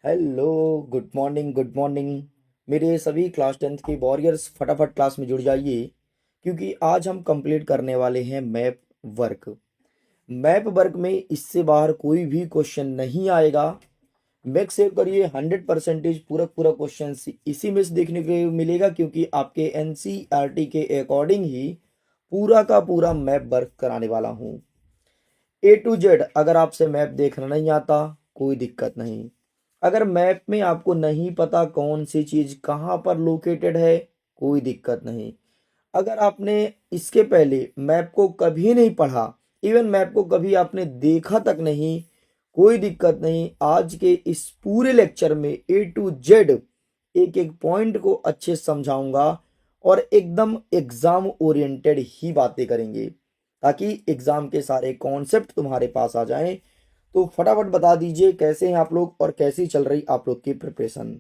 Hello. Good morning, good morning. मेरे सभी class 10th के वॉरियर्स फटाफट क्लास में जुड़ जाइए, क्योंकि आज हम कंप्लीट करने वाले हैं मैप वर्क। मैप वर्क में इससे बाहर कोई भी क्वेश्चन नहीं आएगा। मेक सेव करिए, 100% पूरा पूरा क्वेश्चन इसी में से देखने को मिलेगा, क्योंकि आपके एनसीईआरटी के अकॉर्डिंग ही पूरा का पूरा मैप वर्क कराने वाला हूँ। ए टू जेड। अगर आपसे मैप देखना नहीं आता, कोई दिक्कत नहीं। अगर मैप में आपको नहीं पता कौन सी चीज कहाँ पर लोकेटेड है, कोई दिक्कत नहीं। अगर आपने इसके पहले मैप को कभी नहीं पढ़ा, इवन मैप को कभी आपने देखा तक नहीं, कोई दिक्कत नहीं। आज के इस पूरे लेक्चर में ए टू जेड एक एक पॉइंट को अच्छे से समझाऊंगा, और एकदम एग्जाम ओरिएंटेड ही बातें करेंगे, ताकि एग्जाम के सारे कॉन्सेप्ट तुम्हारे पास आ जाएं। तो फटाफट बता दीजिए कैसे हैं आप लोग और कैसी चल रही आप लोग की प्रिपरेशन।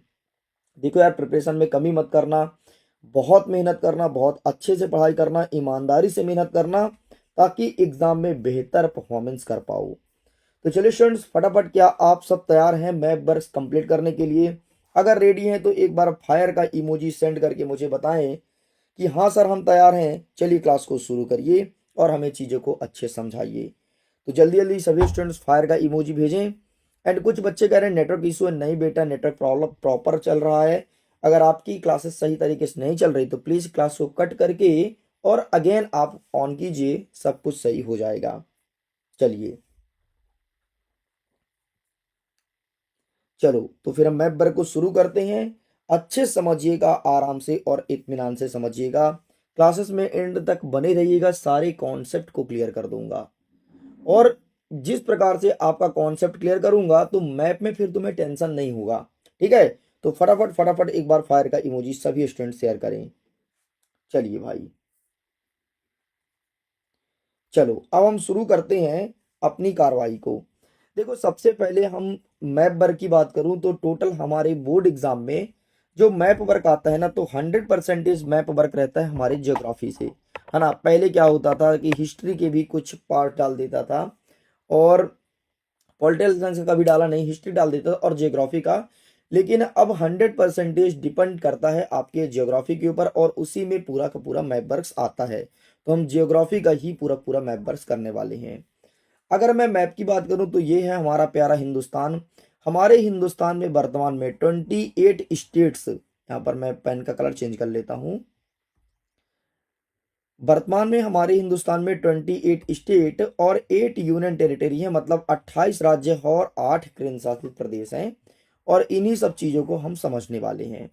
देखो यार, प्रिपरेशन में कमी मत करना, बहुत मेहनत करना, बहुत अच्छे से पढ़ाई करना, ईमानदारी से मेहनत करना, ताकि एग्जाम में बेहतर परफॉर्मेंस कर पाओ। तो चलिए स्टूडेंट्स, फटाफट क्या आप सब तैयार हैं मैप वर्क कंप्लीट करने के लिए? अगर रेडी हैं तो एक बार फायर का इमोजी सेंड करके मुझे बताएं कि हाँ सर हम तैयार हैं। चलिए क्लास को शुरू करिए और हमें चीज़ों को अच्छे समझाइए। तो जल्दी जल्दी सभी स्टूडेंट्स फायर का इमोजी भेजें। एंड कुछ बच्चे कह रहे हैं नेटवर्क इशू है। नहीं बेटा, नेटवर्क प्रॉब्लम प्रॉपर चल रहा है। अगर आपकी क्लासेस सही तरीके से नहीं चल रही तो प्लीज़ क्लास को कट करके और अगेन आप ऑन कीजिए, सब कुछ सही हो जाएगा। चलिए, चलो तो फिर हम मैप वर्क को शुरू करते हैं। अच्छे से समझिएगा, आराम से और इत्मीनान से समझिएगा। क्लासेस में एंड तक बने रहिएगा, सारे कॉन्सेप्ट को क्लियर कर दूंगा। और जिस प्रकार से आपका कॉन्सेप्ट क्लियर करूंगा तो मैप में फिर तुम्हें टेंशन नहीं होगा। ठीक है? तो फटाफट फटाफट एक बार फायर का इमोजी सभी स्टूडेंट शेयर करें। चलिए भाई, चलो अब हम शुरू करते हैं अपनी कार्रवाई को। देखो, सबसे पहले हम मैप वर्क की बात करूं तो टोटल हमारे बोर्ड एग्जाम में जो मैप वर्क आता है ना, तो 100% मैप वर्क रहता है हमारे ज्योग्राफी से, है ना। पहले क्या होता था कि हिस्ट्री के भी कुछ पार्ट डाल देता था, और पॉलिटिकल साइंस का कभी डाला नहीं, हिस्ट्री डाल देता था और जियोग्राफी का। लेकिन अब 100% डिपेंड करता है आपके जियोग्राफी के ऊपर, और उसी में पूरा का पूरा मैप वर्क्स आता है। तो हम जियोग्राफी का ही पूरा पूरा मैप वर्क्स करने वाले हैं। अगर मैं मैप की बात करूं तो ये है हमारा प्यारा हिंदुस्तान। हमारे हिंदुस्तान में वर्तमान में 28 स्टेट्स, यहाँ पर मैं पेन का कलर चेंज कर लेता हूँ। वर्तमान में हमारे हिंदुस्तान में 28 स्टेट और 8 यूनियन टेरिटरी है, मतलब 28 राज्य और 8 केंद्र शासित प्रदेश हैं। और इन्हीं सब चीज़ों को हम समझने वाले हैं।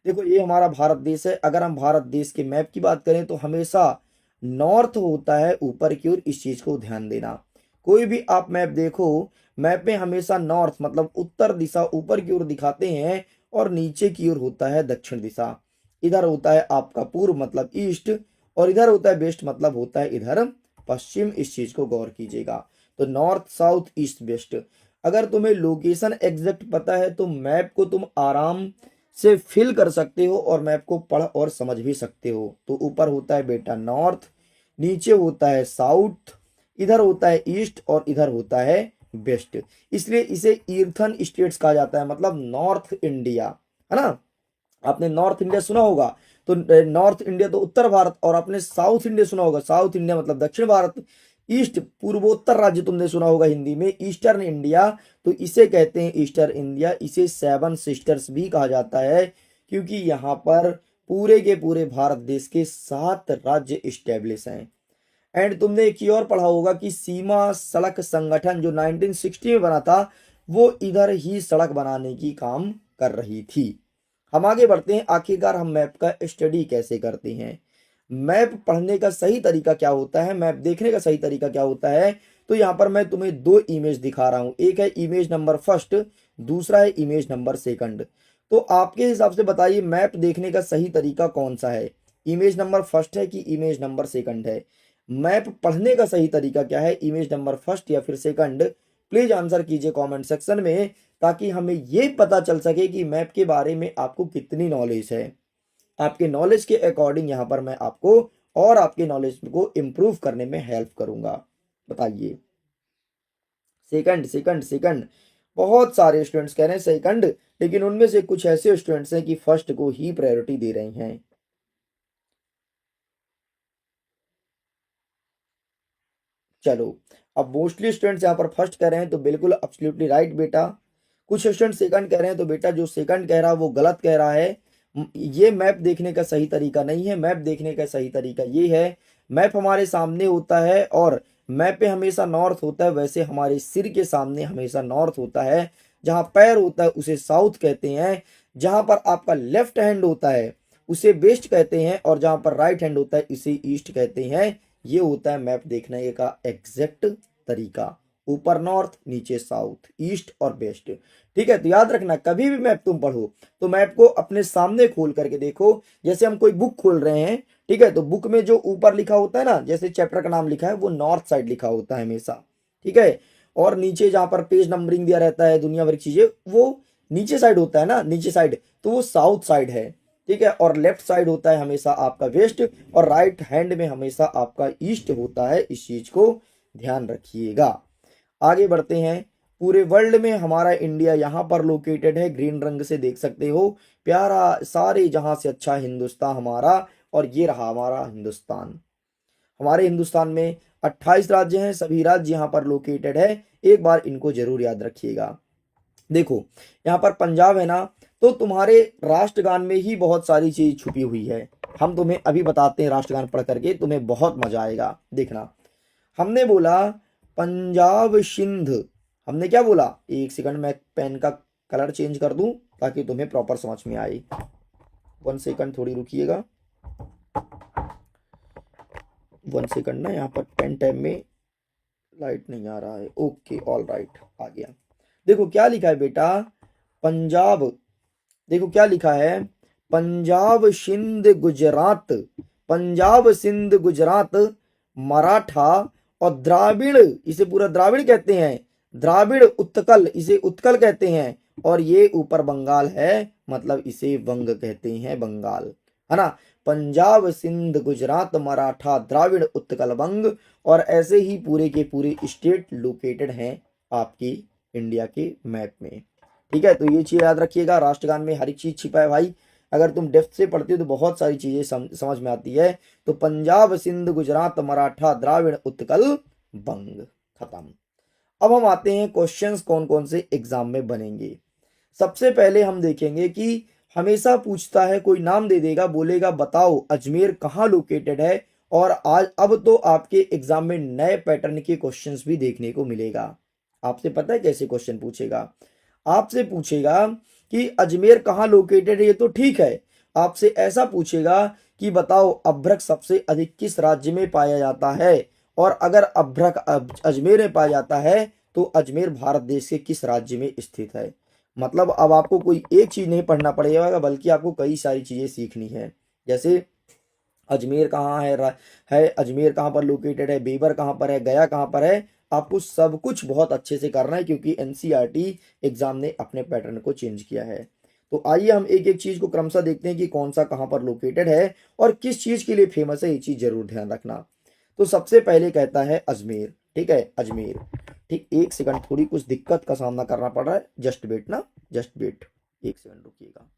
देखो, ये हमारा भारत देश है। अगर हम भारत देश के मैप की बात करें तो हमेशा नॉर्थ होता है ऊपर की ओर, इस चीज़ को ध्यान देना। कोई भी आप मैप देखो, मैप में हमेशा नॉर्थ मतलब उत्तर दिशा ऊपर की ओर दिखाते हैं, और नीचे की ओर होता है दक्षिण दिशा। इधर होता है आपका पूर्व मतलब ईस्ट, और इधर होता है वेस्ट मतलब होता है इधर पश्चिम। इस चीज को गौर कीजिएगा। तो नॉर्थ साउथ ईस्ट वेस्ट। अगर तुम्हें लोकेशन एग्जैक्ट पता है तो मैप को तुम आराम से फिल कर सकते हो और मैप को पढ़ और समझ भी सकते हो। तो ऊपर होता है बेटा नॉर्थ, नीचे होता है साउथ, इधर होता है ईस्ट और इधर होता है वेस्ट। इसलिए इसे ईर्थन स्टेट्स कहा जाता है, मतलब नॉर्थ इंडिया, है ना। आपने नॉर्थ इंडिया सुना होगा, तो नॉर्थ इंडिया तो उत्तर भारत, और आपने साउथ इंडिया सुना होगा, साउथ इंडिया मतलब दक्षिण भारत। ईस्ट पूर्वोत्तर राज्य तुमने सुना होगा हिंदी में, ईस्टर्न इंडिया। तो इसे कहते हैं ईस्टर्न इंडिया। इसे सेवन सिस्टर्स भी कहा जाता है, क्योंकि यहाँ पर पूरे के पूरे भारत देश के 7 राज्य स्टेब्लिश हैं। एंड तुमने एक ही और पढ़ा होगा कि सीमा सड़क संगठन जो 1960 में बना था, वो इधर ही सड़क बनाने की काम कर रही थी। हम आगे बढ़ते हैं। आखिरकार हम मैप का स्टडी कैसे करते हैं, मैप पढ़ने का सही तरीका क्या होता है, मैप देखने का सही तरीका क्या होता है। तो यहाँ पर मैं तुम्हें 2 इमेज दिखा रहा हूँ। एक है इमेज नंबर फर्स्ट, दूसरा है इमेज नंबर सेकंड। तो आपके हिसाब से बताइए मैप देखने का सही तरीका कौन सा है, इमेज नंबर फर्स्ट है कि इमेज नंबर सेकंड है? मैप पढ़ने का सही तरीका क्या है, इमेज नंबर फर्स्ट या फिर सेकंड? प्लीज आंसर कीजिए कमेंट सेक्शन में, ताकि हमें ये पता चल सके कि मैप के बारे में आपको कितनी नॉलेज है। आपके नॉलेज के अकॉर्डिंग यहाँ पर मैं आपको और आपके नॉलेज को इम्प्रूव करने में हेल्प करूंगा। बताइए। Second second second. बहुत सारे स्टूडेंट्स कह रहे हैं सेकंड, लेकिन उनमें से कुछ ऐसे स्टूडेंट्स हैं कि फर्स्ट को ही प्रायोरिटी दे रहे हैं। चलो, अब मोस्टली स्टूडेंट्स यहाँ पर फर्स्ट कह रहे हैं तो बिल्कुल एब्सोल्युटली राइट बेटा। कुछ स्टूडेंट सेकंड कह रहे हैं तो बेटा जो सेकंड कह रहा है वो गलत कह रहा है। ये मैप देखने का सही तरीका नहीं है। मैप देखने का सही तरीका ये है, मैप हमारे सामने होता है और मैप पे हमेशा नॉर्थ होता है, वैसे हमारे सिर के सामने हमेशा नॉर्थ होता है। जहाँ पैर होता है उसे साउथ कहते हैं, जहाँ पर आपका लेफ्ट हैंड होता है उसे वेस्ट कहते हैं, और जहाँ पर राइट हैंड होता है इसे ईस्ट कहते हैं। ये होता है मैप देखने का एग्जैक्ट तरीका, ऊपर नॉर्थ, नीचे साउथ, ईस्ट और वेस्ट। ठीक है, तो याद रखना कभी भी मैप तुम पढ़ो तो मैप को अपने सामने खोल करके देखो। जैसे हम कोई बुक खोल रहे हैं, ठीक है, तो बुक में जो ऊपर लिखा होता है ना, जैसे चैप्टर का नाम लिखा है वो नॉर्थ साइड लिखा होता है हमेशा, ठीक है। और नीचे जहां पर पेज नंबरिंग दिया रहता है, दुनिया भर की चीजें, वो नीचे साइड होता है ना, नीचे साइड, तो वो साउथ साइड है, ठीक है। और लेफ्ट साइड होता है हमेशा आपका वेस्ट, और राइट हैंड में हमेशा आपका ईस्ट होता है। इस चीज को ध्यान रखिएगा। आगे बढ़ते हैं। पूरे वर्ल्ड में हमारा इंडिया यहाँ पर लोकेटेड है, ग्रीन रंग से देख सकते हो, प्यारा सारे जहां से अच्छा हिंदुस्तान हमारा। और ये रहा हमारा हिंदुस्तान। हमारे हिंदुस्तान में 28 राज्य हैं, सभी राज्य यहाँ पर लोकेटेड है। एक बार इनको जरूर याद रखिएगा। देखो, यहाँ पर पंजाब है ना, तो तुम्हारे राष्ट्रगान में ही बहुत सारी चीज छुपी हुई है। हम तुम्हें अभी बताते हैं, राष्ट्रगान पढ़ करके तुम्हें बहुत मजा आएगा। देखना, हमने बोला पंजाब सिंध। हमने क्या बोला, एक सेकंड मैं पेन का कलर चेंज कर दूं ताकि तुम्हें प्रॉपर समझ में आए। 1 सेकंड थोड़ी रुकिएगा, 1 सेकंड ना, यहाँ पर पेन टैब में लाइट नहीं आ रहा है। ओके, ऑल राइट, आ गया। देखो क्या लिखा है बेटा, पंजाब। देखो क्या लिखा है, पंजाब सिंध गुजरात। पंजाब सिंध गुजरात, मराठा और द्राविड़, इसे पूरा द्राविड़ कहते हैं। द्राविड़ उत्कल, इसे उत्कल कहते हैं। और ये ऊपर बंगाल है, मतलब इसे वंग कहते हैं, बंगाल, है ना। पंजाब सिंध गुजरात मराठा द्राविड़ उत्कल वंग, और ऐसे ही पूरे के पूरे स्टेट लोकेटेड हैं आपकी इंडिया के मैप में। ठीक है, तो ये चीज याद रखिएगा, राष्ट्रगान में हर एक चीज छिपा है भाई। अगर तुम डेप्थ से पढ़ते हो तो बहुत सारी चीजें समझ में आती है। तो पंजाब सिंध गुजरात मराठा द्राविड़ उत्कल बंग, खत्म। अब हम आते हैं क्वेश्चंस कौन कौन से एग्जाम में बनेंगे। सबसे पहले हम देखेंगे कि हमेशा पूछता है, कोई नाम दे देगा, बोलेगा बताओ अजमेर कहाँ लोकेटेड है। और आज अब तो आपके एग्जाम में नए पैटर्न के क्वेश्चंस भी देखने को मिलेगा। आपसे पता है कैसे क्वेश्चन पूछेगा, आपसे पूछेगा कि अजमेर कहाँ लोकेटेड है, ये तो ठीक है। आपसे ऐसा पूछेगा कि बताओ अभ्रक सबसे अधिक किस राज्य में पाया जाता है। और अगर अभ्रक अजमेर में पाया जाता है तो अजमेर भारत देश के किस राज्य में स्थित है। मतलब अब आपको कोई एक चीज नहीं पढ़ना पड़ेगा, बल्कि आपको कई सारी चीजें सीखनी है। जैसे अजमेर कहाँ है अजमेर कहाँ पर लोकेटेड है, बेबर कहाँ पर है, गया कहाँ पर है। आपको सब कुछ बहुत अच्छे से करना है, क्योंकि एनसीईआरटी एग्जाम ने अपने पैटर्न को चेंज किया है। तो आइए हम एक एक चीज को क्रमशः देखते हैं कि कौन सा कहाँ पर लोकेटेड है और किस चीज के लिए फेमस है। ये चीज जरूर ध्यान रखना। तो सबसे पहले कहता है अजमेर, ठीक है, अजमेर। ठीक, एक सेकंड, थोड़ी कुछ दिक्कत का सामना करना पड़ रहा है, जस्ट वेट ना, जस्ट वेट, एक सेकंड रुकिएगा।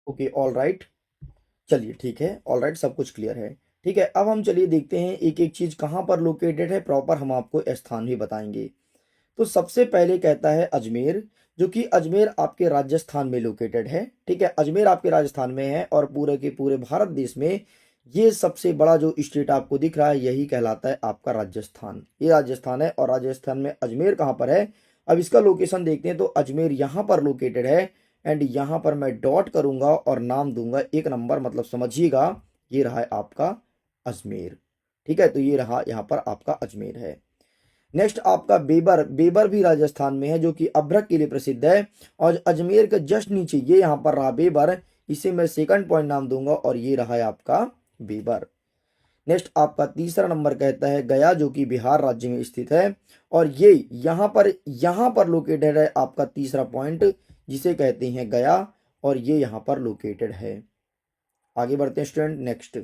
ओके, ऑल राइट, चलिए ठीक है, ऑल राइट, सब कुछ क्लियर है। ठीक है, अब हम चलिए देखते हैं एक एक चीज कहाँ पर लोकेटेड है प्रॉपर, हम आपको स्थान भी बताएंगे। तो सबसे पहले कहता है अजमेर, जो कि अजमेर आपके राजस्थान में लोकेटेड है। ठीक है, अजमेर आपके राजस्थान में है और पूरे के पूरे भारत देश में ये सबसे बड़ा जो स्टेट आपको दिख रहा है यही कहलाता है आपका राजस्थान। ये राजस्थान है और राजस्थान में अजमेर कहाँ पर है, अब इसका लोकेशन देखते हैं। तो अजमेर यहाँ पर लोकेटेड है एंड यहाँ पर मैं डॉट करूंगा और नाम दूंगा 1 नंबर, मतलब समझिएगा ये रहा है आपका अजमेर। ठीक है, तो ये रहा यहाँ पर आपका अजमेर है। नेक्स्ट आपका बेबर, बेबर भी राजस्थान में है जो कि अभ्रक के लिए प्रसिद्ध है और अजमेर के जस्ट नीचे ये यहाँ पर रहा बेबर, इसे मैं सेकंड पॉइंट नाम दूंगा और ये रहा है आपका बेबर। नेक्स्ट आपका तीसरा नंबर कहता है गया, जो कि बिहार राज्य में स्थित है और ये यहाँ पर लोकेटेड है आपका तीसरा पॉइंट, जिसे कहते हैं गया, और ये यहाँ पर लोकेटेड है। आगे बढ़ते हैं स्टूडेंट। नेक्स्ट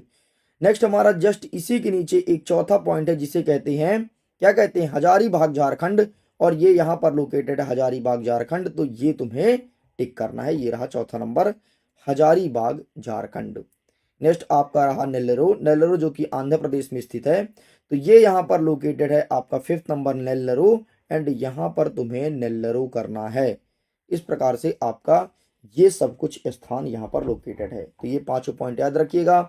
नेक्स्ट हमारा जस्ट इसी के नीचे एक चौथा पॉइंट है जिसे कहते हैं, क्या कहते हैं, हजारीबाग झारखंड, और ये यहाँ पर लोकेटेड है हजारीबाग झारखंड। तो ये तुम्हें टिक करना है, ये रहा चौथा नंबर, हजारीबाग झारखंड। नेक्स्ट आपका रहा नेल्लोर, नेल्लोर जो कि आंध्र प्रदेश में स्थित है। तो ये यहाँ पर लोकेटेड है आपका 5th नंबर नेल्लोर, एंड यहाँ पर तुम्हें नेल्लोर करना है। इस प्रकार से आपका ये सब कुछ स्थान यहाँ पर लोकेटेड है। तो ये 5 पॉइंट याद रखिएगा।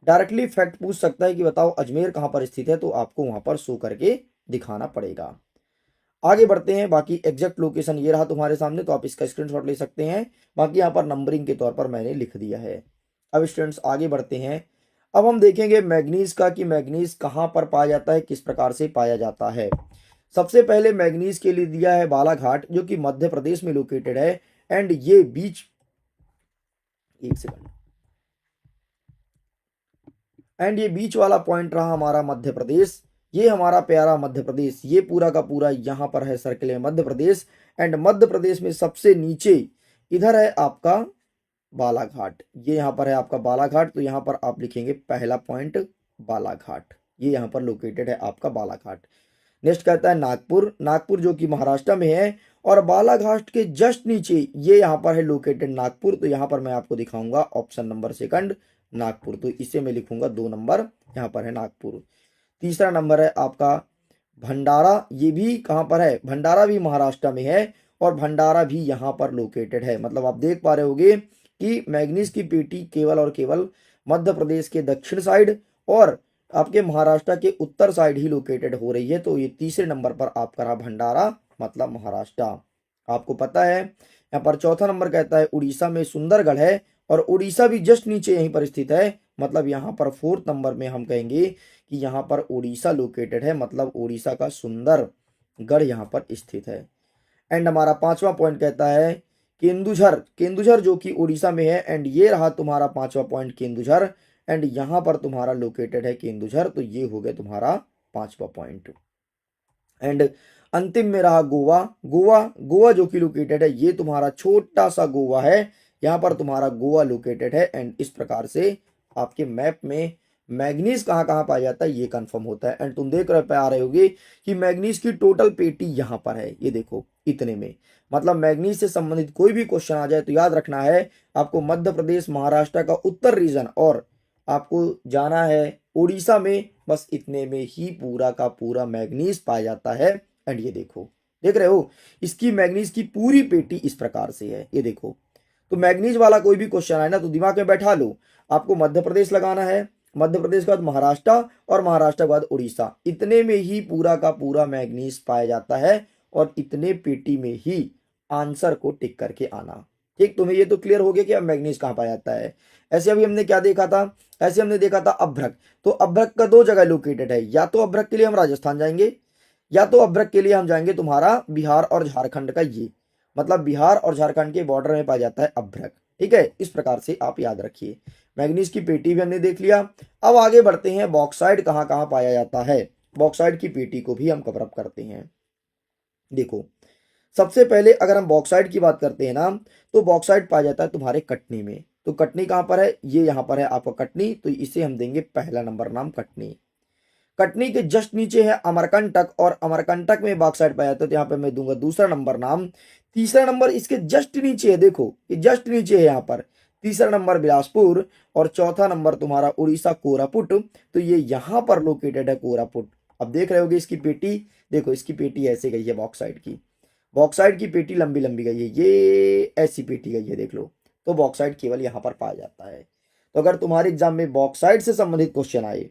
डायरेक्टली फैक्ट पूछ सकता है कि बताओ अजमेर कहाँ पर स्थित है, तो आपको वहां पर शो करके दिखाना पड़ेगा। आगे बढ़ते हैं, बाकी एग्जैक्ट लोकेशन ये रहा तुम्हारे सामने, तो आप इसका स्क्रीनशॉट ले सकते हैं। बाकी यहाँ पर नंबरिंग के तौर पर मैंने लिख दिया है। अब स्टूडेंट्स आगे बढ़ते हैं। अब हम देखेंगे मैग्नीज का, कि मैग्नीज कहाँ पर पाया जाता है, किस प्रकार से पाया जाता है। सबसे पहले मैग्नीज के लिए दिया है बालाघाट, जो कि मध्य प्रदेश में लोकेटेड है एंड ये बीच, एक सेकंड, एंड ये बीच वाला पॉइंट रहा हमारा मध्य प्रदेश। ये हमारा प्यारा मध्य प्रदेश, ये पूरा का पूरा यहाँ पर है सर्कल है मध्य प्रदेश, एंड मध्य प्रदेश में सबसे नीचे इधर है आपका बालाघाट, ये यहाँ पर है आपका बालाघाट। तो यहाँ पर आप लिखेंगे पहला पॉइंट बालाघाट, ये यहाँ पर लोकेटेड है आपका बालाघाट। नेक्स्ट कहता है नागपुर, नागपुर जो कि महाराष्ट्र में है और बालाघाट के जस्ट नीचे ये यहाँ पर है लोकेटेड नागपुर। तो यहाँ पर मैं आपको दिखाऊंगा ऑप्शन नंबर सेकंड नागपुर, तो इसे मैं लिखूंगा 2 नंबर, यहाँ पर है नागपुर। तीसरा नंबर है आपका भंडारा, ये भी कहाँ पर है, भंडारा भी महाराष्ट्र में है और भंडारा भी यहाँ पर लोकेटेड है। मतलब आप देख पा रहे होगे कि मैग्नीज की पेटी केवल और केवल मध्य प्रदेश के दक्षिण साइड और आपके महाराष्ट्र के उत्तर साइड ही लोकेटेड हो रही है। तो ये तीसरे नंबर पर आपका रहा भंडारा, मतलब महाराष्ट्र। आपको पता है यहाँ पर चौथा नंबर कहता है उड़ीसा में सुंदरगढ़ है और उड़ीसा भी जस्ट नीचे यहीं पर स्थित है। मतलब यहाँ पर 4th नंबर में हम कहेंगे कि यहाँ पर उड़ीसा लोकेटेड है, मतलब उड़ीसा का सुंदरगढ़ यहाँ पर स्थित है। एंड हमारा 5वां पॉइंट कहता है केंदुझर, केंदुझर जो कि उड़ीसा में है एंड ये रहा तुम्हारा 5वां पॉइंट केंदुझर, एंड यहाँ पर तुम्हारा लोकेटेड है केंदुझर। तो ये हो गया तुम्हारा 5वां पॉइंट। एंड अंतिम में रहा गोवा, गोवा, गोवा जो कि लोकेटेड है, ये तुम्हारा छोटा सा गोवा है, यहाँ पर तुम्हारा गोवा लोकेटेड है। एंड इस प्रकार से आपके मैप में मैग्नीज कहाँ कहाँ पाया जाता है ये कंफर्म होता है। एंड तुम देख रहे पे आ रहे होगे कि मैग्नीज की टोटल पेटी यहाँ पर है, ये देखो इतने में। मतलब मैग्नीज से संबंधित कोई भी क्वेश्चन आ जाए तो याद रखना है आपको मध्य प्रदेश महाराष्ट्र का उत्तर रीजन और आपको जाना है उड़ीसा में, बस इतने में ही पूरा का पूरा मैग्नीज पाया जाता है। एंड ये देखो, देख रहे हो इसकी मैग्नीज की पूरी पेटी इस प्रकार से है, ये देखो। तो मैग्नीज वाला कोई भी क्वेश्चन आए ना तो दिमाग में बैठा लो, आपको मध्य प्रदेश लगाना है, मध्य प्रदेश के बाद महाराष्ट्र और महाराष्ट्र के बाद उड़ीसा, इतने में ही पूरा का पूरा मैग्नीज पाया जाता है और इतने पेटी में ही आंसर को टिक करके आना। ठीक, तुम्हें ये तो क्लियर हो गया कि अब मैग्नीज कहाँ पाया जाता है। ऐसे अभी हमने क्या देखा था, ऐसे हमने देखा था अभ्रक। तो अभ्रक का 2 जगह लोकेटेड है, या तो अभ्रक के लिए हम राजस्थान जाएंगे या तो अभ्रक के लिए हम जाएंगे तुम्हारा बिहार और झारखंड का, ये मतलब बिहार और झारखंड के बॉर्डर में पाया जाता है अभ्रक। ठीक है, इस प्रकार से आप याद रखिए। मैग्नीज की पेटी भी हमने देख लिया। अब आगे बढ़ते हैं, बॉक्साइट कहाँ कहाँ पाया जाता है, बॉक्साइट की पेटी को भी हम कवर अप करते हैं। देखो सबसे पहले अगर हम बॉक्साइट की बात करते हैं ना, तो बॉक्साइट पाया जाता है तुम्हारे कटनी में। तो कटनी कहाँ पर है, ये यहाँ पर है आपका कटनी, तो इसे हम देंगे पहला नंबर नाम कटनी। कटनी के जस्ट नीचे है अमरकंटक और अमरकंटक में बॉक्साइट पाया जाता है, तो यहाँ पे मैं दूंगा दूसरा नंबर नाम। तीसरा नंबर इसके जस्ट नीचे है, देखो ये जस्ट नीचे है यहाँ पर, तीसरा नंबर बिलासपुर और चौथा नंबर तुम्हारा उड़ीसा कोरापुट। तो ये यहाँ पर लोकेटेड है कोरापुट। अब देख रहे होगे इसकी पेटी, देखो इसकी पेटी ऐसे गई है बॉक्साइट की, बॉक्साइट की पेटी लंबी लंबी गई है, ये ऐसी पेटी गई है देख लो। तो बॉक्साइट केवल यहाँ पर पाया जाता है। तो अगर तुम्हारे एग्जाम में बॉक्साइट से संबंधित क्वेश्चन आए,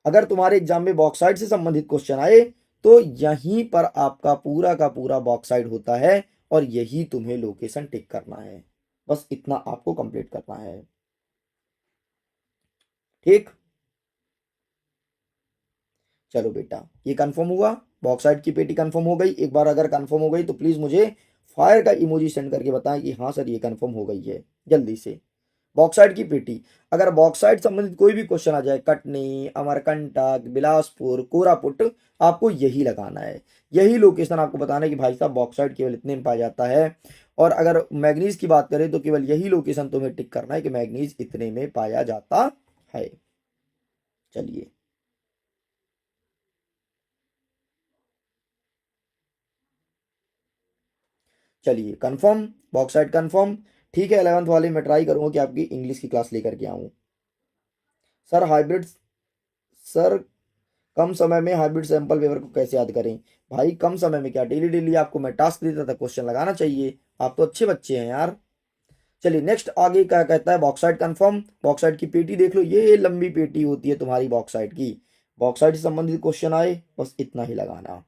अगर तुम्हारे एग्जाम में बॉक्साइट से संबंधित क्वेश्चन आए तो यहीं पर आपका पूरा का पूरा बॉक्साइट होता है और यही तुम्हें लोकेशन टिक करना है। बस इतना आपको कंप्लीट करना है। ठीक, चलो बेटा ये कंफर्म हुआ, बॉक्साइट की पेटी कंफर्म हो गई। एक बार अगर कंफर्म हो गई तो प्लीज मुझे फायर का इमोजी सेंड करके बताएं कि हाँ सर ये कंफर्म हो गई है, जल्दी से। बॉक्साइट की पेटी, अगर बॉक्साइट संबंधित कोई भी क्वेश्चन आ जाए, कटनी, अमरकंटक, बिलासपुर, कोरापुट, आपको यही लगाना है, यही लोकेशन आपको बताना है कि भाई साहब बॉक्साइट केवल इतने में पाया जाता है। और अगर मैग्नीज की बात करें तो केवल यही लोकेशन तुम्हें टिक करना है कि मैग्नीज इतने में पाया जाता है। चलिए चलिए कंफर्म, बॉक्साइट कंफर्म। ठीक है, 11th वाले में ट्राई करूंगा कि आपकी इंग्लिश की क्लास लेकर के आऊं। सर हाइब्रिड, सर कम समय में हाइब्रिड सैंपल पेपर को कैसे याद करें? भाई कम समय में क्या, डेली डेली आपको मैं टास्क देता था, क्वेश्चन लगाना चाहिए, आप तो अच्छे बच्चे हैं यार। चलिए नेक्स्ट आगे क्या कहता है, बॉक्साइट कंफर्म। बॉक्साइट की पेटी देख लो, ये लंबी पेटी होती है तुम्हारी बॉक्साइट की। बॉक्साइट से संबंधित क्वेश्चन आए बस इतना ही लगाना।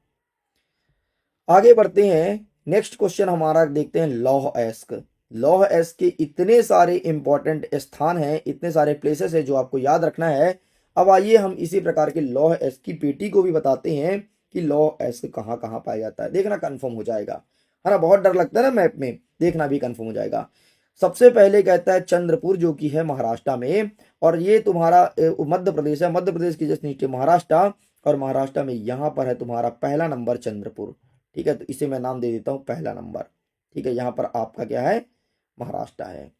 आगे बढ़ते हैं, नेक्स्ट क्वेश्चन हमारा देखते हैं लौह एस्क। लौह एस्क के इतने सारे इंपॉर्टेंट स्थान हैं, इतने सारे प्लेसेस है जो आपको याद रखना है। अब आइए हम इसी प्रकार के लौह एस्क की पेटी को भी बताते हैं कि लौह एस्क कहाँ कहाँ पाया जाता है, देखना कंफर्म हो जाएगा, है ना। बहुत डर लगता है ना मैप में, देखना भी कंफर्म हो जाएगा। सबसे पहले कहता है चंद्रपुर जो कि है महाराष्ट्र में, और ये तुम्हारा मध्य प्रदेश है, मध्य प्रदेश की जस्ट नीचे महाराष्ट्र, और महाराष्ट्र में यहाँ पर है तुम्हारा पहला नंबर चंद्रपुर। ठीक है, तो इसे मैं नाम दे देता हूँ पहला नंबर। ठीक है, यहाँ पर आपका क्या है, महाराष्ट्र है।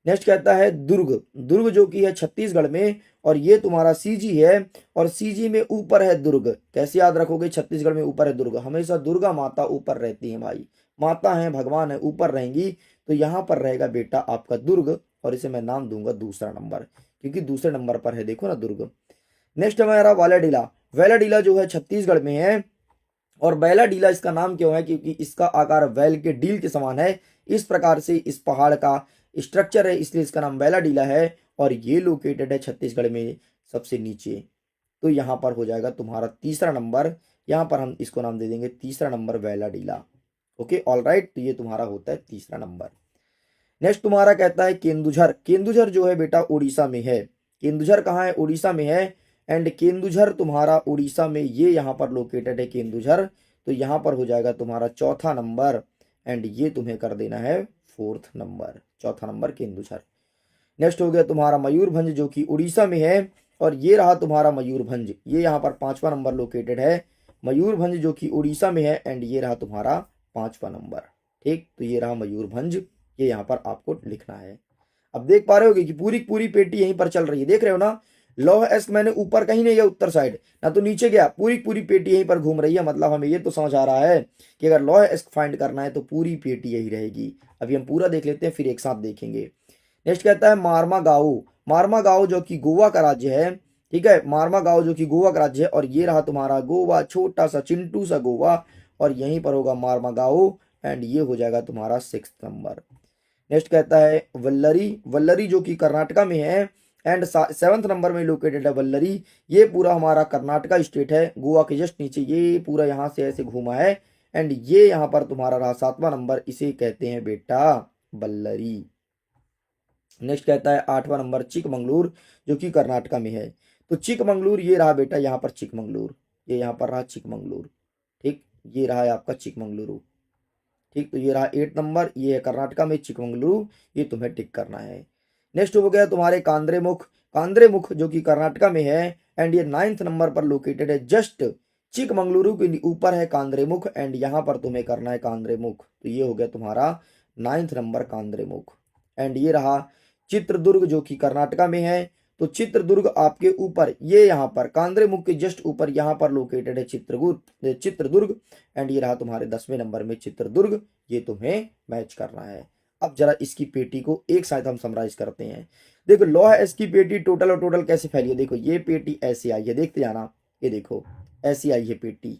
नेक्स्ट कहता है दुर्ग, दुर्ग जो कि है छत्तीसगढ़ में, और ये तुम्हारा सीजी है, और सीजी में ऊपर है दुर्ग। कैसे याद रखोगे, छत्तीसगढ़ में ऊपर है दुर्ग, हमेशा दुर्गा माता ऊपर रहती है भाई, माता है, भगवान है, ऊपर रहेंगी। तो यहाँ पर रहेगा बेटा आपका दुर्ग, और इसे मैं नाम दूंगा दूसरा नंबर, क्योंकि दूसरे नंबर पर है, देखो ना दुर्ग। नेक्स्ट हमारा वालाडीला, वेलाडीला जो है छत्तीसगढ़ में है, और बैला डीला इसका नाम क्यों है, क्योंकि इसका आकार बैल के डील के समान है, इस प्रकार से इस पहाड़ का स्ट्रक्चर है, इसलिए इसका नाम बैला डीला है, और ये लोकेटेड है छत्तीसगढ़ में सबसे नीचे। तो यहाँ पर हो जाएगा तुम्हारा तीसरा नंबर, यहाँ पर हम इसको नाम दे देंगे तीसरा नंबर बैला डीला। ओके ऑल राइट, तो ये तुम्हारा होता है तीसरा नंबर। नेक्स्ट तुम्हारा कहता है केंदुझर, केंदुझर जो है बेटा उड़ीसा में है। केंदुझर कहाँ है, उड़ीसा में है, एंड केंदुझर तुम्हारा उड़ीसा में ये यहाँ पर लोकेटेड है केंदुझर। तो यहाँ पर हो जाएगा तुम्हारा चौथा नंबर, एंड ये तुम्हें कर देना है फोर्थ नंबर, चौथा नंबर केंदुझर। नेक्स्ट हो गया तुम्हारा मयूरभंज जो कि उड़ीसा में है, और ये रहा तुम्हारा मयूरभंज, ये यहाँ पर पांचवा नंबर लोकेटेड है, मयूरभंज जो कि उड़ीसा में है, एंड ये रहा तुम्हारा पांचवा नंबर। ठीक, तो ये रहा मयूरभंज, ये यहाँ पर आपको लिखना है। अब देख पा रहे होगे कि पूरी पूरी पेटी यहीं पर चल रही है, देख रहे हो ना। लौह एस्क मैंने ऊपर कहीं नहीं गया उत्तर साइड, ना तो नीचे गया, पूरी पूरी पेटी यहीं पर घूम रही है। मतलब हमें ये तो समझ आ रहा है कि अगर लौह एस्क फाइंड करना है तो पूरी पेटी यही रहेगी। अभी हम पूरा देख लेते हैं, फिर एक साथ देखेंगे। नेक्स्ट कहता है मारमा गाओ, मारमा गाओ जो कि गोवा का राज्य है। ठीक है, मारमा गाओ जो कि गोवा का राज्य है, और ये रहा तुम्हारा गोवा, छोटा सा चिंटू सा गोवा, और यहीं पर होगा मारमा गाओ, एंड ये हो जाएगा तुम्हारा सिक्स नंबर। नेक्स्ट कहता है वल्लरी, वल्लरी जो कि कर्नाटका में है, एंड सेवंथ नंबर में लोकेटेड है वल्लरी। ये पूरा हमारा कर्नाटका स्टेट है, गोवा के जस्ट नीचे, ये पूरा यहाँ से ऐसे घूमा है, एंड ये यहाँ पर तुम्हारा रहा सातवां नंबर, इसे कहते हैं बेटा बल्लरी। नेक्स्ट कहता है आठवां नंबर चिकमंगलूर जो कि कर्नाटका में है। तो चिकमंगलूर ये रहा बेटा यहाँ पर चिकमंगलूर, ये यहाँ पर रहा चिकमंगलूर। ठीक, ये रहा है आपका चिकमंगलुरु। ठीक, तो ये रहा 8 नंबर, ये है कर्नाटका में चिकमंगलुरु, ये तुम्हें टिक करना है। नेक्स्ट हो गया तुम्हारे कांद्रेमुख, कांद्रेमुख जो कि कर्नाटका में है, एंड ये 9th नंबर पर लोकेटेड है, जस्ट चिकमंगलुरु के ऊपर है कांद्रेमुख, एंड यहाँ पर तुम्हें करना है कांद्रेमुख। तो ये हो गया तुम्हारा 9th नंबर कांद्रेमुख। एंड ये रहा चित्रदुर्ग जो कि कर्नाटका में है। तो चित्रदुर्ग आपके ऊपर, ये यहाँ पर कांद्रेमुख के जस्ट ऊपर यहाँ पर लोकेटेड है चित्रदुर्ग, एंड ये रहा तुम्हारे 10वें नंबर में चित्रदुर्ग, ये तुम्हें मैच करना है। अब जरा इसकी पेटी को एक साथ हम समराइज करते हैं। देखो लौह एस की पेटी टोटल और टोटल कैसे फैली है, देखो ये पेटी ऐसे आई है, देखते जाना, ये देखो ऐसी आई है पेटी,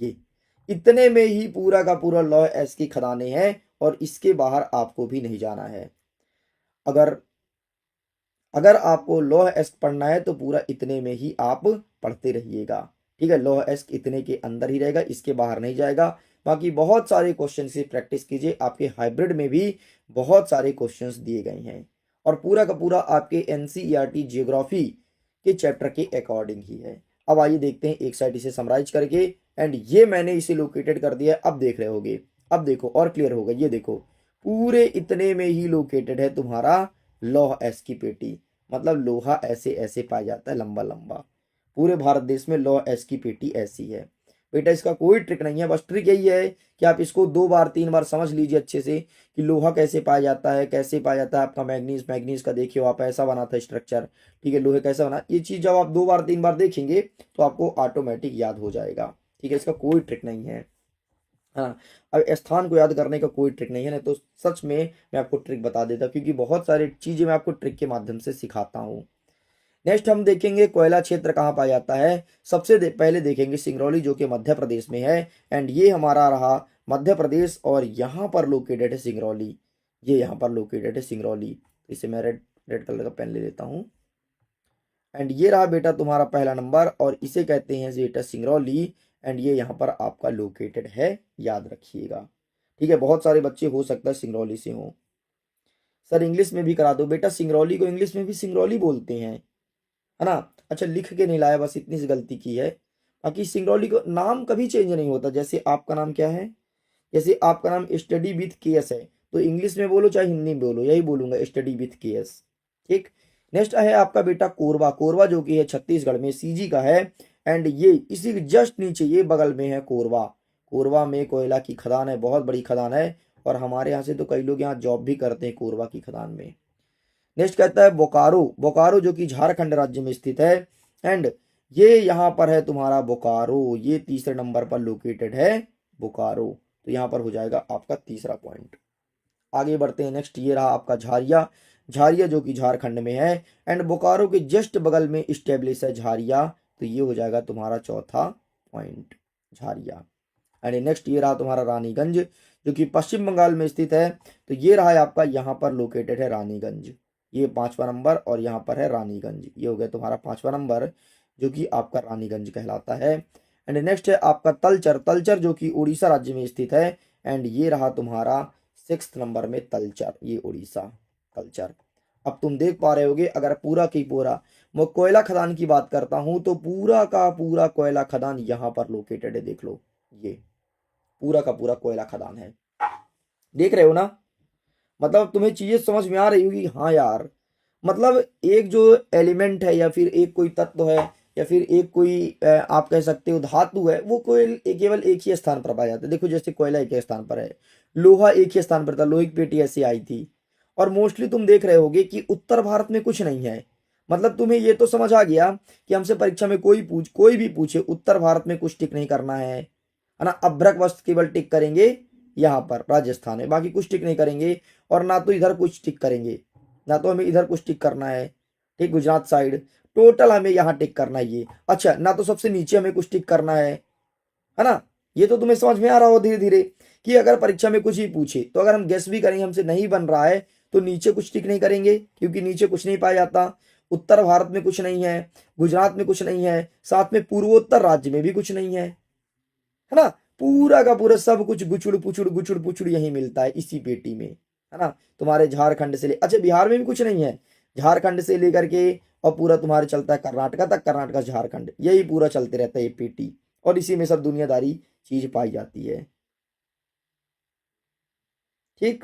ये इतने में ही पूरा का पूरा लौह एस की खदानें हैं और इसके बाहर आपको भी नहीं जाना है। अगर अगर आपको लौह एस्क पढ़ना है तो पूरा इतने में ही आप पढ़ते रहिएगा, ठीक है। लौह एस्क इतने के अंदर ही रहेगा, इसके बाहर नहीं जाएगा। बाकी बहुत सारे क्वेश्चन से प्रैक्टिस कीजिए, आपके हाइब्रिड में भी बहुत सारे क्वेश्चंस दिए गए हैं और पूरा का पूरा आपके एनसीईआरटी जियोग्राफी के चैप्टर के अकॉर्डिंग ही है। अब आइए देखते हैं एक साइड इसे समराइज करके, एंड ये मैंने इसे लोकेटेड कर दिया, अब देख रहे होगे, अब देखो और क्लियर होगा। ये देखो पूरे इतने में ही लोकेटेड है तुम्हारा लौह एस की पेटी, मतलब लोहा ऐसे ऐसे पाया जाता है लंबा लंबा। पूरे भारत देश में लौह एस की पेटी ऐसी है बेटा, इसका कोई ट्रिक नहीं है। बस ट्रिक यही है कि आप इसको 2 बार 3 बार समझ लीजिए अच्छे से कि लोहा कैसे पाया जाता है, कैसे पाया जाता है आपका मैग्नीज। मैग्नीज का देखिए आप ऐसा बना था स्ट्रक्चर, ठीक है, लोहे कैसा बना, ये चीज जब आप 2 बार 3 बार देखेंगे तो आपको ऑटोमेटिक याद हो जाएगा, ठीक है। इसका कोई ट्रिक नहीं है, हाँ। अब स्थान को याद करने का कोई ट्रिक नहीं है, नहीं तो सच में मैं आपको ट्रिक बता देता, क्योंकि बहुत सारी चीजें मैं आपको ट्रिक के माध्यम से सिखाता हूँ। नेक्स्ट हम देखेंगे कोयला क्षेत्र कहाँ पाया जाता है। सबसे पहले देखेंगे सिंगरौली जो कि मध्य प्रदेश में है, एंड ये हमारा रहा मध्य प्रदेश और यहाँ पर लोकेटेड है सिंगरौली, ये यहाँ पर लोकेटेड है सिंगरौली। इसे मैं रेड रेड कलर का पेन ले लेता हूँ, एंड ये रहा बेटा तुम्हारा पहला नंबर और इसे कहते हैं बेटा सिंगरौली, एंड ये यहाँ पर आपका लोकेटेड है, याद रखिएगा, ठीक है। बहुत सारे बच्चे हो सकता है सिंगरौली से हो, सर इंग्लिश में भी करा दो बेटा, सिंगरौली को इंग्लिश में भी सिंगरौली बोलते हैं, है ना। अच्छा लिख के नहीं लाया, बस इतनी सी गलती की है। बाकी सिंगरौली को नाम कभी चेंज नहीं होता, जैसे आपका नाम क्या है, जैसे आपका नाम स्टडी विथ के एस है, तो इंग्लिश में बोलो चाहे हिंदी में बोलो, यही बोलूंगा स्टडी विथ के एस, ठीक। नेक्स्ट है आपका बेटा कोरबा, कोरबा जो कि है छत्तीसगढ़ में सीजी का है, एंड ये इसी के जस्ट नीचे ये बगल में है कोरबा। कोरबा में कोयला की खदान है, बहुत बड़ी खदान है, और हमारे यहाँ से तो कई लोग यहाँ जॉब भी करते हैं कोरबा की खदान में। नेक्स्ट कहता है बोकारो, बोकारो जो कि झारखंड राज्य में स्थित है, एंड ये यहाँ पर है तुम्हारा बोकारो, ये तीसरे नंबर पर लोकेटेड है बोकारो, तो यहाँ पर हो जाएगा आपका तीसरा पॉइंट। आगे बढ़ते हैं, नेक्स्ट ये रहा आपका झारिया, झारिया जो कि झारखंड में है, एंड बोकारो के जस्ट बगल में स्टेब्लिश है झारिया, तो ये हो जाएगा तुम्हारा चौथा पॉइंट झारिया। एंड नेक्स्ट ये रहा तुम्हारा रानीगंज जो कि पश्चिम बंगाल में स्थित है, तो ये रहा है आपका, यहाँ पर लोकेटेड है रानीगंज, ये 5वां नंबर, और यहाँ पर है रानीगंज, ये हो गया तुम्हारा 5वां नंबर जो कि आपका रानीगंज कहलाता है। एंड नेक्स्ट है आपका तलचर, तलचर जो कि उड़ीसा राज्य में स्थित है, एंड ये रहा तुम्हारा 6th नंबर में तलचर, ये उड़ीसा तलचर। अब तुम देख पा रहे होगे, अगर पूरा की पूरा मैं कोयला खदान की बात करता हूं तो पूरा का पूरा कोयला खदान यहाँ पर लोकेटेड है, देख लो ये पूरा का पूरा कोयला खदान है, देख रहे हो ना। मतलब तुम्हें चीजें समझ में आ रही होगी, हाँ यार, मतलब एक जो एलिमेंट है या फिर एक कोई तत्व है या फिर एक कोई आप कह सकते हो धातु है, वो कोई केवल एक ही स्थान पर पाया जाता है। देखो जैसे कोयला एक ही स्थान पर है, लोहा एक ही स्थान पर था, लोहे की पेटी ऐसी आई थी, और मोस्टली तुम देख रहे होगे कि उत्तर भारत में कुछ नहीं है। मतलब तुम्हें ये तो समझ आ गया कि हमसे परीक्षा में कोई भी पूछे उत्तर भारत में कुछ टिक नहीं करना है ना, अभ्रक वस्त्र केवल टिक करेंगे यहाँ पर राजस्थान में, बाकी कुछ टिक नहीं करेंगे, और ना तो इधर कुछ टिक करेंगे, ना तो हमें इधर कुछ टिक करना है, ठीक, गुजरात साइड टोटल हमें यहाँ टिक करना है ये। अच्छा ना तो सबसे नीचे हमें कुछ टिक करना है ना। ये तो तुम्हें समझ में आ रहा हो धीरे धीरे कि अगर परीक्षा में कुछ ही पूछे तो अगर हम गेस भी करेंगे हमसे नहीं बन रहा है तो नीचे कुछ टिक नहीं करेंगे, क्योंकि नीचे कुछ नहीं पाया जाता, उत्तर भारत में कुछ नहीं है, गुजरात में कुछ नहीं है, साथ में पूर्वोत्तर राज्य में भी कुछ नहीं है ना। पूरा का पूरा सब कुछ गुचुड़ पुचुड़ यही मिलता है इसी पेटी में, है ना। तुम्हारे झारखंड से अच्छा बिहार में भी कुछ नहीं है, झारखंड से लेकर के और पूरा तुम्हारे चलता है कर्नाटका तक, कर्नाटका झारखंड, यही पूरा चलते रहता है ये पेटी, और इसी में सब दुनियादारी चीज पाई जाती है, ठीक।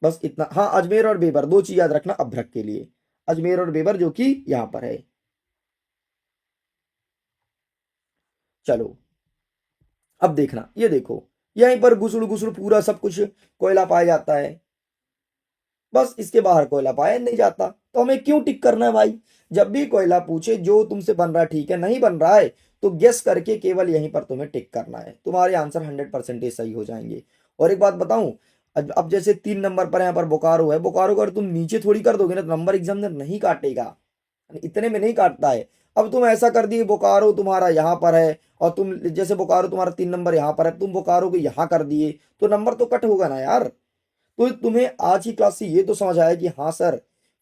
बस इतना, हाँ अजमेर और बेबर 2 चीज याद रखना अभ्रक के लिए, अजमेर और बेबर जो कि यहां पर है। चलो अब देखना, ये देखो यहीं पर गुसुड़ गुसुड़ पूरा सब कुछ कोयला पाया जाता है, बस इसके बाहर कोयला पाया नहीं जाता, तो हमें क्यों टिक करना है भाई। जब भी कोयला पूछे जो तुमसे बन रहा है ठीक है, नहीं बन रहा है तो गेस करके केवल यहीं पर तुम्हें टिक करना है, तुम्हारे आंसर 100% सही हो जाएंगे। और एक बात बताऊं, अब जैसे 3 नंबर पर यहाँ पर बोकारो है, बोकारो को अगर तुम नीचे थोड़ी कर दोगे ना तो नंबर एग्जामिनर नहीं काटेगा, इतने में नहीं काटता है। अब तुम ऐसा कर दिए बोकारो तुम्हारा यहाँ पर है और तुम जैसे बोकारो तुम्हारा 3 नंबर यहाँ पर है, तुम बोकारो को यहाँ कर दिए तो नंबर तो कट होगा ना यार। तो तुम्हें आज की क्लास से ये तो समझ आया कि हाँ सर,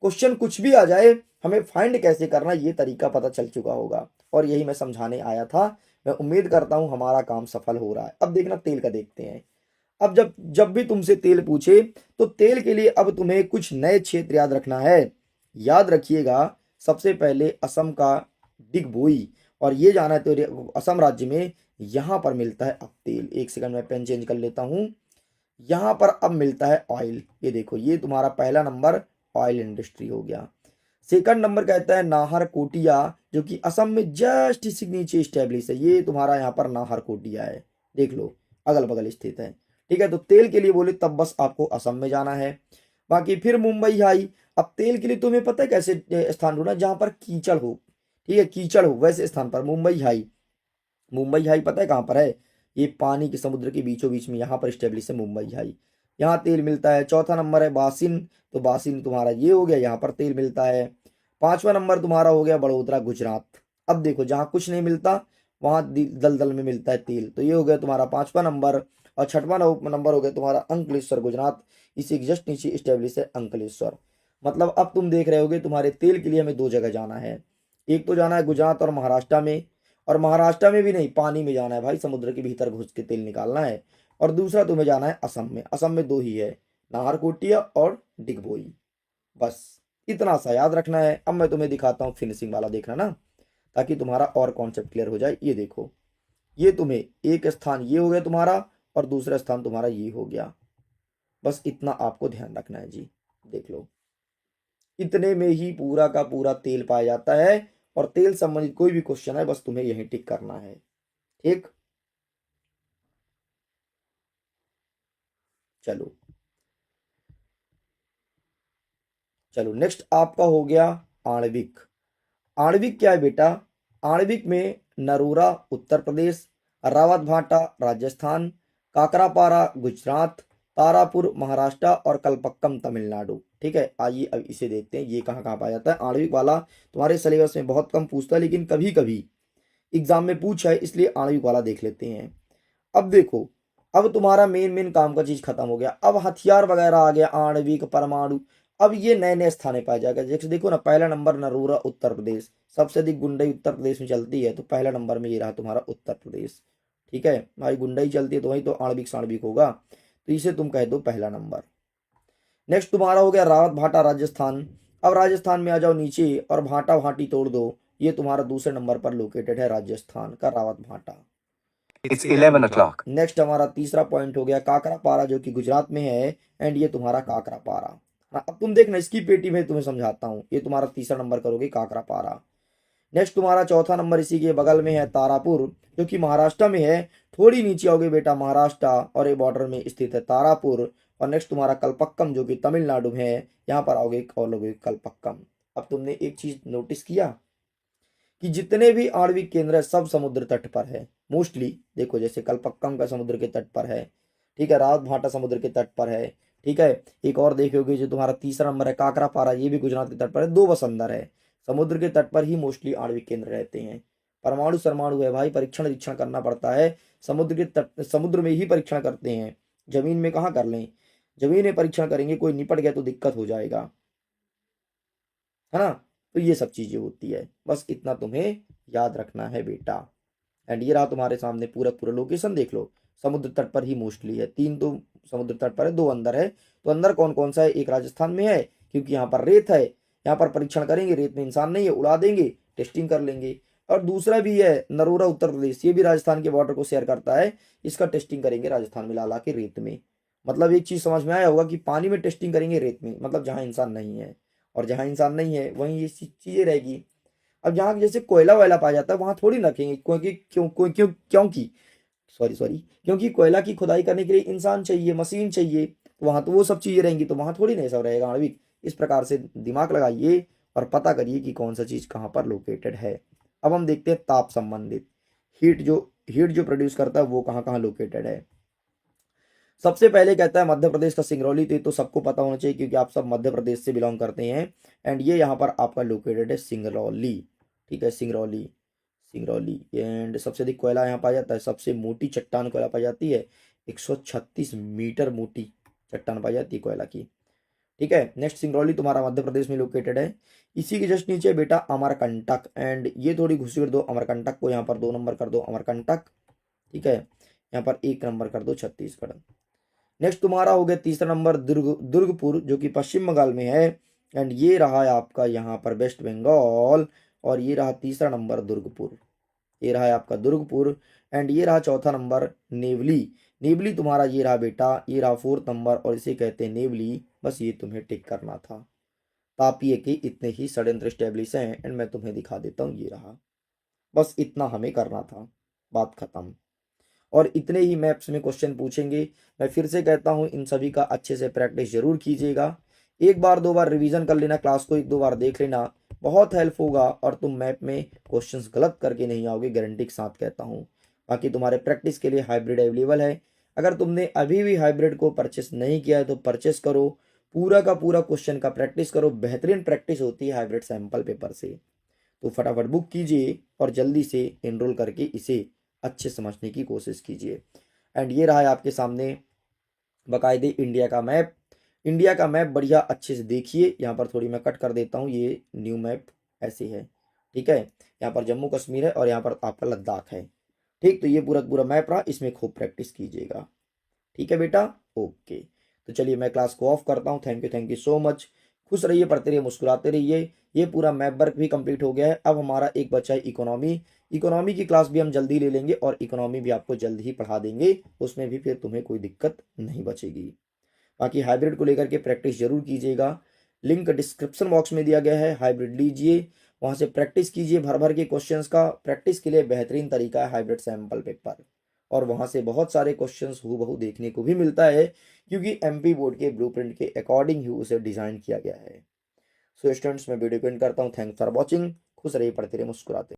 क्वेश्चन कुछ भी आ जाए हमें फाइंड कैसे करना ये तरीका पता चल चुका होगा, और यही मैं समझाने आया था। मैं उम्मीद करता हूँ हमारा काम सफल हो रहा है। अब देखना तेल का देखते हैं। अब जब जब भी तुमसे तेल पूछे तो तेल के लिए अब तुम्हें कुछ नए क्षेत्र याद रखना है। याद रखिएगा, सबसे पहले असम का डिगबोई, और ये जाना है तो असम राज्य में यहाँ पर मिलता है अब तेल। एक सेकंड में पेन चेंज कर लेता हूँ। यहाँ पर अब मिलता है ऑयल, ये देखो ये तुम्हारा पहला नंबर ऑयल इंडस्ट्री हो गया। सेकंड नंबर कहता है नाहरकोटिया, जो कि असम में जस्ट इसके नीचे स्टेब्लिश है। ये तुम्हारा यहाँ पर नाहरकोटिया है, देख लो अगल बगल स्थित है। ठीक है, तो तेल के लिए बोले तब बस आपको असम में जाना है। बाकी फिर मुंबई हाई। अब तेल के लिए तुम्हें पता है कैसे स्थान ढूंढना, जहां पर कीचड़ हो। ठीक है, कीचड़ हो वैसे स्थान पर मुंबई हाई। मुंबई हाई पता है कहाँ पर है? ये पानी के समुद्र के बीचों बीच में यहाँ पर स्टेब्लिश है मुंबई हाई, यहाँ तेल मिलता है। चौथा नंबर है बासिन, तो बासिन तुम्हारा ये हो गया, यहाँ पर तेल मिलता है। पांचवा नंबर तुम्हारा हो गया बड़ोदरा गुजरात। अब देखो जहाँ कुछ नहीं मिलता वहां दलदल में मिलता है तेल, तो ये हो गया तुम्हारा पांचवा नंबर। और छठवां नंबर हो गया तुम्हारा अंकलेश्वर गुजरात, इसी के जस्ट नीचे स्टेब्लिश है अंकलेश्वर। मतलब अब तुम देख रहे होगे तुम्हारे तेल के लिए हमें दो जगह जाना है। एक तो जाना है गुजरात और महाराष्ट्र में, और महाराष्ट्र में भी नहीं, पानी में जाना है भाई, समुद्र के भीतर घुस के तेल निकालना है। और दूसरा तुम्हें जाना है असम में। असम में दो ही है, नाहरकोटिया और डिगबोई। बस इतना सा याद रखना है। अब मैं तुम्हें दिखाता हूँ फिनिशिंग वाला, देखना ना, ताकि तुम्हारा और कॉन्सेप्ट क्लियर हो जाए। ये देखो, ये तुम्हें एक स्थान ये हो गया तुम्हारा, और दूसरा स्थान तुम्हारा ये हो गया। बस इतना आपको ध्यान रखना है जी। देख लो, इतने में ही पूरा का पूरा तेल पाया जाता है। और तेल संबंधित कोई भी क्वेश्चन है बस तुम्हें यही टिक करना है। ठीक, चलो चलो नेक्स्ट आपका हो गया आणविक। आणविक क्या है बेटा? आणविक में नरोरा उत्तर प्रदेश, रावत भाटा राजस्थान, काकरापारा गुजरात, तारापुर महाराष्ट्र और कलपक्कम तमिलनाडु। ठीक है, आइए अब इसे देखते हैं ये कहाँ कहाँ पाया जाता है। आणविक वाला तुम्हारे सिलेबस में बहुत कम पूछता है, लेकिन कभी कभी एग्जाम में पूछा है, इसलिए आणविक वाला देख लेते हैं। अब देखो, अब तुम्हारा मेन मेन काम का चीज खत्म हो गया। अब हथियार वगैरह आ गया, आणविक परमाणु। अब ये नए नए स्थाने पाया जाएगा। जैसे देखो ना, पहला नंबर नरोरा उत्तर प्रदेश, सबसे अधिक गुंडई उत्तर प्रदेश में चलती है, तो पहला नंबर में ये रहा तुम्हारा उत्तर प्रदेश। ठीक है भाई, गुंडई चलती है तो वही तो आणविक साणविक होगा, तो इसे तुम कह दो पहला नंबर। नेक्स्ट तुम्हारा हो गया रावत भाटा राजस्थान। अब राजस्थान में आ जाओ नीचे और भाटा भाटी तोड़ दो, ये तुम्हारा दूसरे नंबर पर लोकेटेड है राजस्थान का रावत भाटा। It's 11 o'clock. नेक्स्ट हमारा तीसरा पॉइंट हो गया काकरापारा, जो कि गुजरात में है, एंड ये तुम्हारा काकरापारा। हाँ, अब तुम देखना इसकी पेटी में तुम्हें समझाता हूँ। ये तुम्हारा तीसरा नंबर करोगे काकरापारा। नेक्स्ट तुम्हारा चौथा नंबर इसी के बगल में है तारापुर, जो कि महाराष्ट्र में है। थोड़ी नीचे आओगे बेटा महाराष्ट्र और ये बॉर्डर में स्थित है तारापुर। और नेक्स्ट तुम्हारा कलपक्कम, जो कि तमिलनाडु में है, यहाँ पर आओगे और लोगे कलपक्कम। अब तुमने एक चीज नोटिस किया कि जितने भी आणविक केंद्र है सब समुद्र तट पर है मोस्टली। देखो जैसे कलपक्कम का समुद्र के तट पर है, ठीक है, रावत भाटा समुद्र के तट पर है। ठीक है, एक और देखोगे जो तुम्हारा तीसरा नंबर है काकरापारा, ये भी गुजरात के तट पर है, दो बस अंदर है। समुद्र के तट पर ही मोस्टली आणविक केंद्र रहते हैं। परमाणु सरमाणु है भाई, परीक्षण निरीक्षण करना पड़ता है। समुद्र के तट, समुद्र में ही परीक्षण करते हैं, जमीन में कहाँ कर लें। जमीन में परीक्षण करेंगे, कोई निपट गया तो दिक्कत हो जाएगा, है ना। तो ये सब चीजें होती है, बस इतना तुम्हें याद रखना है बेटा। एंड ये रहा तुम्हारे सामने पूरा पूरा लोकेशन, देख लो समुद्र तट पर ही मोस्टली है। तीन तो समुद्र तट पर है, दो अंदर है। तो अंदर कौन कौन सा है? एक राजस्थान में है, क्योंकि यहाँ पर रेत है, यहाँ पर परीक्षण करेंगे, रेत में इंसान नहीं है, उड़ा देंगे, टेस्टिंग कर लेंगे। और दूसरा भी है नरोरा उत्तर प्रदेश, ये भी राजस्थान के बॉर्डर को शेयर करता है, इसका टेस्टिंग करेंगे राजस्थान में ला ला के रेत में। मतलब एक चीज समझ में आया होगा कि पानी में टेस्टिंग करेंगे, रेत में मतलब जहाँ इंसान नहीं है। और जहाँ इंसान नहीं है वहीं ये चीजें रहेगी। अब जहाँ जैसे कोयला वोयला पाया जाता है वहां थोड़ी रखेंगे, क्योंकि क्योंकि सॉरी क्योंकि कोयला की खुदाई करने के लिए इंसान चाहिए, मशीन चाहिए, तो वहां तो वो सब चीजें रहेंगी, तो वहां थोड़ी नहीं सब रहेगा आणविक। इस प्रकार से दिमाग लगाइए और पता करिए कि कौन सा चीज कहाँ पर लोकेटेड है। अब हम देखते हैं ताप संबंधित, हीट जो प्रोड्यूस करता है वो कहाँ कहाँ लोकेटेड है। सबसे पहले कहता है मध्य प्रदेश का सिंगरौली, तो ये तो सबको पता होना चाहिए क्योंकि आप सब मध्य प्रदेश से बिलोंग करते हैं। एंड ये यहाँ पर आपका लोकेटेड है सिंगरौली, ठीक है, सिंगरौली, सिंगरौली। एंड सबसे अधिक कोयला यहाँ पाया जाता है, सबसे मोटी चट्टान कोयला पाई जाती है, 136 मीटर मोटी चट्टान पाई जाती है कोयला की, ठीक है। नेक्स्ट सिंगरौली तुम्हारा मध्य प्रदेश में लोकेटेड है। इसी के जस्ट नीचे बेटा अमरकंटक, एंड ये थोड़ी घुसी कर दो, अमरकंटक को यहाँ पर 2 नंबर कर दो, अमरकंटक, ठीक है। यहाँ पर 1 नंबर कर दो छत्तीसगढ़। नेक्स्ट तुम्हारा हो गया तीसरा नंबर दुर्गपुर, जो कि पश्चिम बंगाल में है। एंड ये रहा है आपका यहाँ पर वेस्ट बंगाल, और ये रहा तीसरा नंबर दुर्गपुर, ये रहा है आपका दुर्गपुर। एंड ये रहा चौथा नंबर नेवली, नेवली तुम्हारा ये रहा बेटा, ये रहा 4th नंबर, और इसे कहते हैं नेवली। बस ये तुम्हें टिक करना था। तापिए के इतने ही षड्यंत्र स्टेब्लिश हैं, एंड मैं तुम्हें दिखा देता हूँ, ये रहा। बस इतना हमें करना था, बात खत्म। और इतने ही मैप्स में क्वेश्चन पूछेंगे। मैं फिर से कहता हूँ इन सभी का अच्छे से प्रैक्टिस जरूर कीजिएगा। एक बार 2 बार रिवीजन कर लेना, क्लास को 1-2 बार देख लेना, बहुत हेल्प होगा, और तुम मैप में क्वेश्चंस गलत करके नहीं आओगे, गारंटी के साथ कहता हूँ। बाकी तुम्हारे प्रैक्टिस के लिए हाइब्रिड अवेलेबल है। अगर तुमने अभी भी हाइब्रिड को परचेस नहीं किया है तो परचेस करो, पूरा का पूरा क्वेश्चन का प्रैक्टिस करो, बेहतरीन प्रैक्टिस होती है हाइब्रिड सैंपल पेपर से। तो फटाफट बुक कीजिए और जल्दी से एनरोल करके इसे अच्छे समझने की कोशिश कीजिए। एंड ये रहा है आपके सामने बाकायदे इंडिया का मैप, इंडिया का मैप बढ़िया अच्छे से देखिए। यहाँ पर थोड़ी मैं कट कर देता हूँ, ये न्यू मैप ऐसे है, ठीक है। यहाँ पर जम्मू कश्मीर है और यहाँ पर आपका लद्दाख है, ठीक। तो ये पूरा पूरा मैप रहा, इसमें खूब प्रैक्टिस कीजिएगा, ठीक है बेटा, ओके। तो चलिए मैं क्लास को ऑफ करता हूँ। Thank you so much. खुश रहिए, पढ़ते रहिए, मुस्कुराते रहिए। ये पूरा मैप वर्क भी कंप्लीट हो गया है। अब हमारा एक बचा है इकोनॉमी, इकोनॉमी की क्लास भी हम जल्दी ले लेंगे, और इकोनॉमी भी आपको जल्द ही पढ़ा देंगे, उसमें भी फिर तुम्हें कोई दिक्कत नहीं बचेगी। बाकी हाइब्रिड को लेकर के प्रैक्टिस जरूर कीजिएगा, लिंक डिस्क्रिप्शन बॉक्स में दिया गया है, हाइब्रिड लीजिए, वहाँ से प्रैक्टिस कीजिए भर भर के क्वेश्चंस का। प्रैक्टिस के लिए बेहतरीन तरीका है हाइब्रिड सैंपल पेपर, और वहाँ से बहुत सारे क्वेश्चंस हूबहू देखने को भी मिलता है, क्योंकि एमपी बोर्ड के ब्लूप्रिंट के अकॉर्डिंग ही उसे डिजाइन किया गया है। सो स्टूडेंट्स, मैं वीडियो को एंड करता हूँ। Thanks for watching. खुश रहिए, पढ़ते रहिए, मुस्कुराते रहिए।